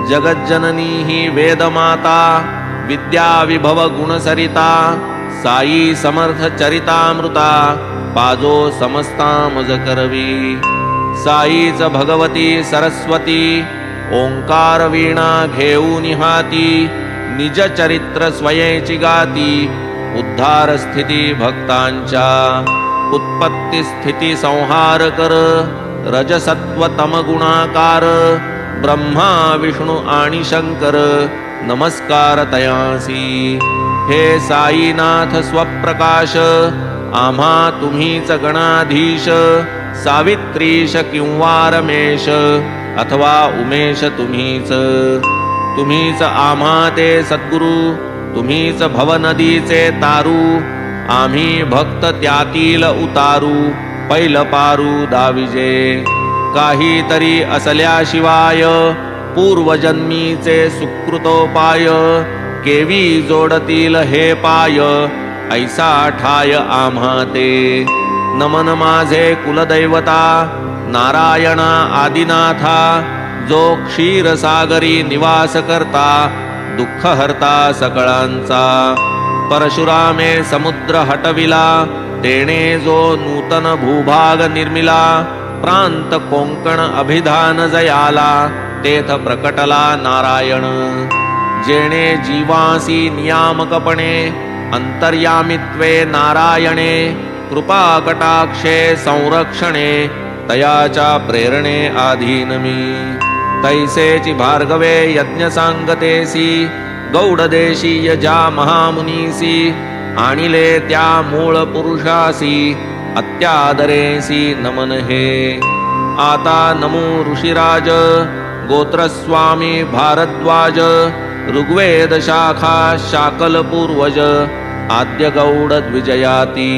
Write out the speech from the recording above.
जगज्जननी ही वेदमाता विद्या विभव गुणसरिता साई समर्थ चरितामृता पाजो समस्ता मज करवी साईच भगवती सरस्वती ओंकार वीणा घेऊन हाती निज चरित्र स्वयंची गाती उद्धार स्थिती भक्तांच्या उत्पत्ती स्थिती संहार कर रजसत्व तम गुणाकार ब्रह्मा विष्णू आणि शंकर नमस्कार तयासी हे साईनाथ स्वप्रकाश आम्हा तुम्हीच गणाधीश सावित्रीश किंवा रमेश अथवा उमेश तुम्हीच आम्हा ते सद्गुरु तुम्हीच भवनदीचे तारू आम्ही भक्त त्यातील उतारू पैल पारू दाविजे काहीतरी असल्याशिवाय पूर्वजन्मीचे सुकृतोपाय केवी जोडतील हे पाय ऐसा ठाय आम्हा ते नमन माझे कुलदैवता नारायणा आदिनाथा जो क्षीरसागरी निवास करता दुःख हरता सकळांचा परशुरामे समुद्र हटविला तेणे जो नूतन भूभाग निर्मिला प्रांत कोंकण अभिधान जयाला तेथ प्रकटला नारायण जेणे जीवासी नियामकपणे अंतर्यामित्वे नारायणे कृपा कटाक्षे संरक्षणे तयाच्या प्रेरणे आधीनमी तैसेची भार्गवे यज्ञ सांगतेसी गौडदेशीय ज्या महामुनीसी आणिले त्या मूळ पुरुषासी अत्यादरेसी नमन हे आता नमो ऋषिराज गोत्रस्वामी भारद्वाज ऋग्वेद शाखा शाकल पूर्वज आद्य गौड द्विजयाती